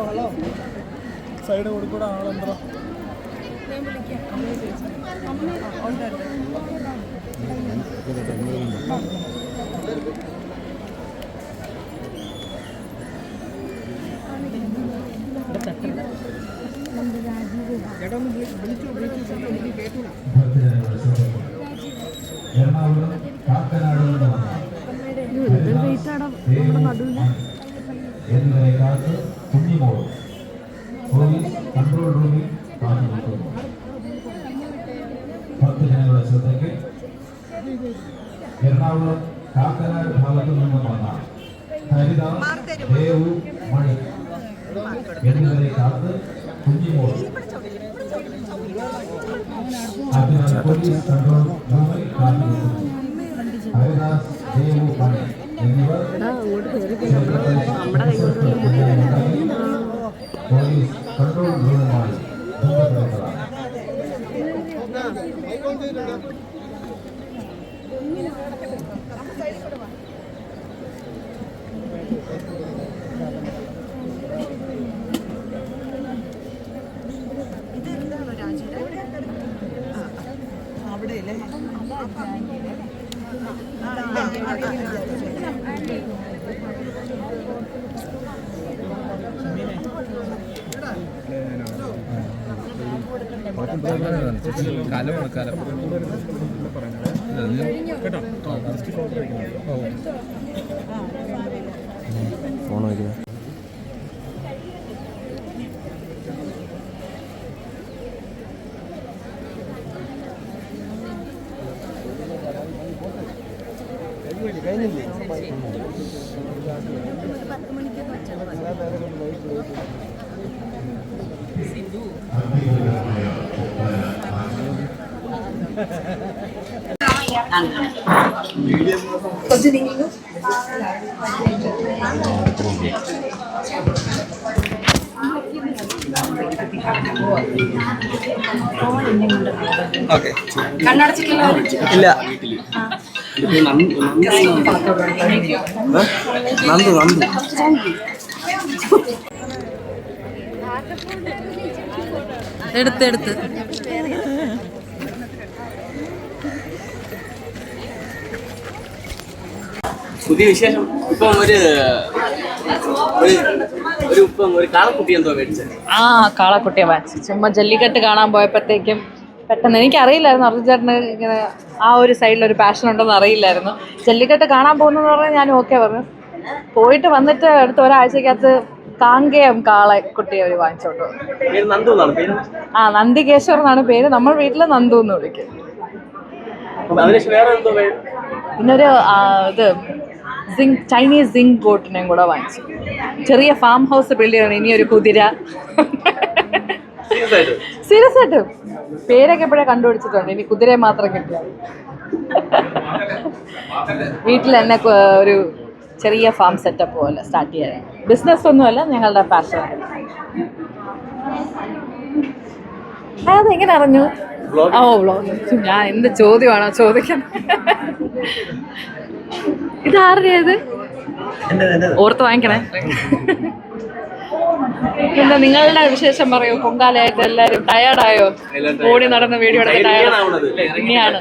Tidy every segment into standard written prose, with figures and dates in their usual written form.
Hello side കൊടുക്കൂടെ ആളെന്തോ control റൂമിൽ കാത്തുനിൽക്കുന്നു. ഭക്തജനങ്ങളുടെ ശ്രദ്ധയ്ക്ക് എറണാകുളം കാക്കനാട് ഭാഗത്തു നിന്നും വന്ന ഹരിദാസ്, ദേവു, മണി എന്നിവരെ കാത്ത് കുഞ്ഞിമോൾ അതിനാൽ പോലീസ് കൺട്രോൾ റൂമിൽ കാത്തുനിൽക്കുന്നു. ഹരിദാസ്, ദേവു, മണി എന്നിവർ പോലീസ് കൺട്രോൾ റൂമുമായി ബന്ധപ്പെടുന്നതാണ്. ഫോൺ വയ്ക്കുക. കഴിഞ്ഞില്ലേ 10 മണിക്ക് കുറച്ച് നീങ്ങും. കണ്ണടച്ചിട്ടില്ല. ഇല്ല. നന്ദു നന്ദു എടുത്ത് പുതിയ വിശേഷം. ഇപ്പം ഒരു കാളക്കുട്ടി എന്തോ മേടിച്ചത്. കാളക്കുട്ടിയെ വാങ്ങിച്ചു. ചുമ്മാ ജല്ലിക്കെട്ട് കാണാൻ പോയപ്പോഴത്തേക്കും പെട്ടെന്ന് എനിക്കറിയില്ലായിരുന്നു അർജുചേട്ടന് ഇങ്ങനെ ആ ഒരു സൈഡിലൊരു പാഷൻ ഉണ്ടെന്ന് അറിയില്ലായിരുന്നു. ജല്ലിക്കെട്ട് കാണാൻ പോകുന്നെന്ന് പറഞ്ഞാൽ ഞാൻ ഓക്കെ പറഞ്ഞു. പോയിട്ട് വന്നിട്ട് അടുത്ത ഒരാഴ്ചക്കകത്ത് കാങ്കയം കാളക്കുട്ടിയെ അവർ വാങ്ങിച്ചോണ്ടു. നന്ദികേശ്വർ എന്നാണ് പേര്. നമ്മൾ വീട്ടിൽ നന്ദു എന്ന് വിളിക്കും. പിന്നൊരു ഇത് ചൈനീസ് സിങ്ക് ഗോട്ടിനെയും കൂടെ വാങ്ങിച്ചു. ചെറിയ ഫാം ഹൗസ് ബിൽഡ് ചെയ്യണം. ഇനിയൊരു കുതിര. സീരിയസ് ആയിട്ട് പേരൊക്കെ എപ്പോഴേ കണ്ടുപിടിച്ചിട്ടുണ്ട്. ഇനി കുതിരയെ മാത്രം കിട്ടിയാൽ വീട്ടിൽ തന്നെ ഒരു ചെറിയ ഫാം സെറ്റപ്പ് പോലെ സ്റ്റാർട്ട് ചെയ്യാൻ. ബിസിനസ് ഒന്നുമല്ല, ഞങ്ങളുടെ പാഷൻ. അതെങ്ങനെ അറിഞ്ഞു? വ്ളോഗ്. ഞാൻ എന്ത് ചോദ്യമാണോ ചോദിക്കുന്നത്? ഇതാരുടേത്? ഓർത്ത് വാങ്ങിക്കണേ. എന്താ നിങ്ങളുടെ വിശേഷം പറയൂ. പൊങ്കാലയായിട്ട് എല്ലാരും ടയേർഡായോ? ഓടി നടന്ന വീഡിയോ എടുത്ത് ടയേർഡ് ഇനിയാണ്.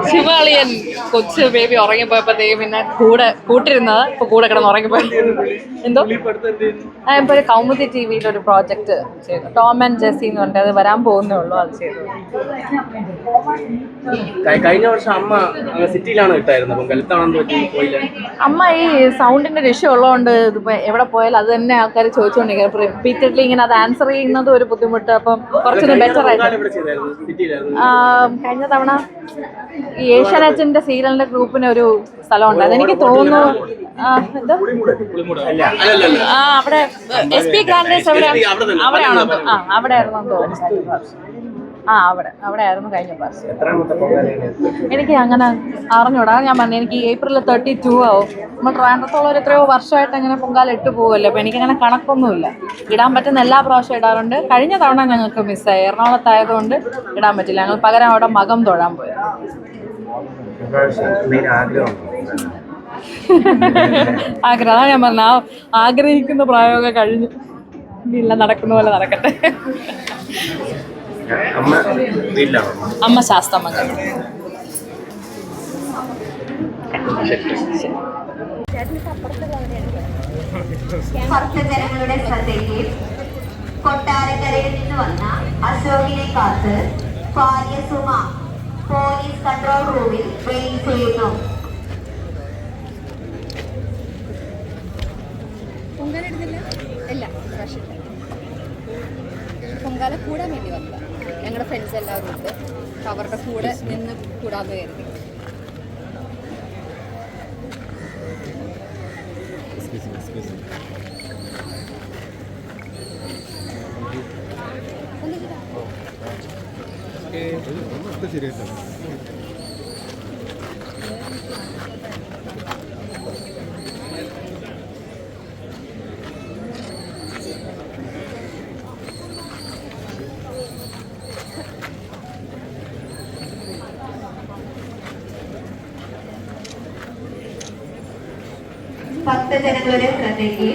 ശിവാളിയൻ കൊച്ചു ബേബി ഉറങ്ങിപ്പോയപ്പോഴത്തേക്കും പിന്നെ കൂട്ടിരുന്നത് ഇപ്പൊ കൂടെ കിടന്ന് ഉറങ്ങിപ്പോയി. എന്തോ ഇപ്പൊ ഒരു കൗമുദി TV-യിൽ ഒരു പ്രോജക്റ്റ് ചെയ്തു. ടോം ആൻഡ് ജെസ്സി എന്ന് പറഞ്ഞിട്ട് അത് വരാൻ പോകുന്നേ ഉള്ളൂ. അത് ചെയ്തു. കഴിഞ്ഞ വർഷം അമ്മ സിറ്റിയിലാണ് കിട്ടായിരുന്നത്. അമ്മ ഈ സൗണ്ടിന്റെ ഇഷ്യൂ ഉള്ളതുകൊണ്ട് ഇതിപ്പോ എവിടെ പോയാലും അത് തന്നെ ആൾക്കാർ ചോദിച്ചുകൊണ്ടിരിക്കുന്നത്. റിപ്പീറ്റഡ്ലി ഇങ്ങനെ അത് ആൻസർ ചെയ്യുന്നത് ഒരു ബുദ്ധിമുട്ട്. അപ്പം കുറച്ചൊന്ന് ബെറ്റർ ആയിട്ട്. കഴിഞ്ഞ തവണ ഈ ഏഷ്യാനെറ്റിന്റെ സീരിയലിന്റെ ഗ്രൂപ്പിന് ഒരു സ്ഥലം ഉണ്ടായിരുന്നു. എനിക്ക് തോന്നുന്നു അവിടെ SP ഗ്രാൻഡേഴ്സ് അവിടെ ആയിരുന്നു തോന്നുന്നു. അവിടെ ആയിരുന്നു കഴിഞ്ഞ പ്രാവശ്യം. എത്രാമത്തെ പൊങ്കാലയാണ്? എനിക്ക് അങ്ങനെ അറിഞ്ഞൂടാ. ഞാൻ പറഞ്ഞു എനിക്ക് ഏപ്രിൽ 32 ആവും. നമ്മൾ ട്രാൻഡ്രത്തോളം എത്രയോ വർഷമായിട്ട് അങ്ങനെ പൊങ്കാല ഇട്ട് പോകുമല്ലോ. അപ്പോൾ എനിക്കങ്ങനെ കണക്കൊന്നുമില്ല. ഇടാൻ പറ്റുന്ന എല്ലാ പ്രാവശ്യം ഇടാറുണ്ട്. കഴിഞ്ഞ തവണ ഞങ്ങൾക്ക് മിസ്സായി, എറണാകുളത്തായതുകൊണ്ട് ഇടാൻ പറ്റില്ല. ഞങ്ങൾ പകരം അവിടെ മകം തൊഴാൻ പോയി. ആഗ്രഹം, അതാ ഞാൻ പറഞ്ഞ ആഗ്രഹിക്കുന്ന പ്രായമൊക്കെ കഴിഞ്ഞു. ഇല്ല, നടക്കുന്ന പോലെ നടക്കട്ടെ. അമ്മ ശാസ്താമംഗലം. ഭക്തജനങ്ങളുടെ ശ്രദ്ധയ്ക്ക് കൊട്ടാരക്കരയിൽ നിന്ന് വന്ന അശോകിനെ കാത്ത് ഭാര്യ സുമ പോലീസ് കൺട്രോൾ റൂമിൽ വെയിറ്റ് ചെയ്യുന്നു. പൊങ്കാല കൂടാൻ വേണ്ടി വന്നതാ. ഞങ്ങളുടെ ഫ്രണ്ട്സ് എല്ലാവരും ഉണ്ട്. അവരുടെ കൂടെ നിന്ന് കൂടാന്ന് കരുതി. ഭക്തജനങ്ങളുടെ ശ്രദ്ധയ്ക്ക്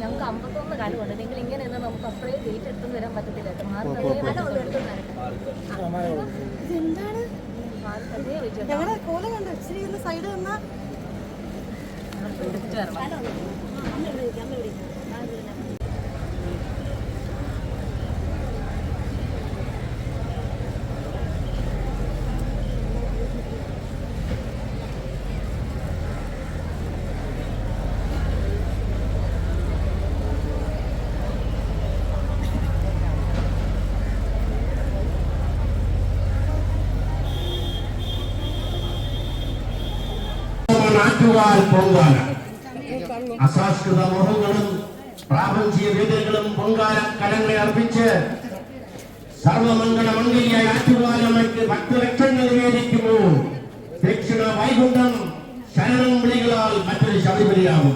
ഞങ്ങൾക്ക് 51 കാലമുണ്ട്. നിങ്ങൾ ഇങ്ങനെ നമുക്ക് അത്രയും വെയിറ്റ് എടുത്തുകൊണ്ട് വരാൻ പറ്റത്തില്ല. ഞങ്ങളുടെ കോല കണ്ടോ? ഇച്ചിരി സൈഡ് വന്നാ നാട്ടുകാൽ പൊങ്കാല. അസാംസ്കൃത മോഹങ്ങളും പ്രാപഞ്ചിക വേദികളും പൊങ്കാല കലങ്ങളെ അർപ്പിച്ച് സർവമംഗള മംഗലിയായ ആറ്റുകാലമ്മയ്ക്ക് ഭക്തലക്ഷങ്ങൾ നിവേദിക്കുമ്പോൾ ദക്ഷിണ വൈകുണ്ഠം ശരണം വിളികളാൽ മറ്റൊരു ശബരിമലയാകും.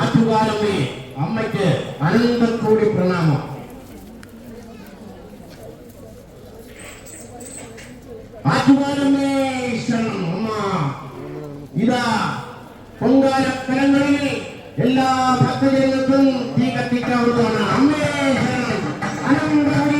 ആറ്റുകാലമ്മേ, അമ്മയ്ക്ക് അനന്തക്കോടി പ്രണാമം. ആറ്റുകാലമ്മേ ശരണം. അമ്മ ഇതാ പൊങ്കാലക്കലങ്ങളിൽ എല്ലാ ഭക്തജനങ്ങൾക്കും തീ കത്തിക്കാവുന്നതാണ്. അമ്മേ ശരണം. അനന്തകോടി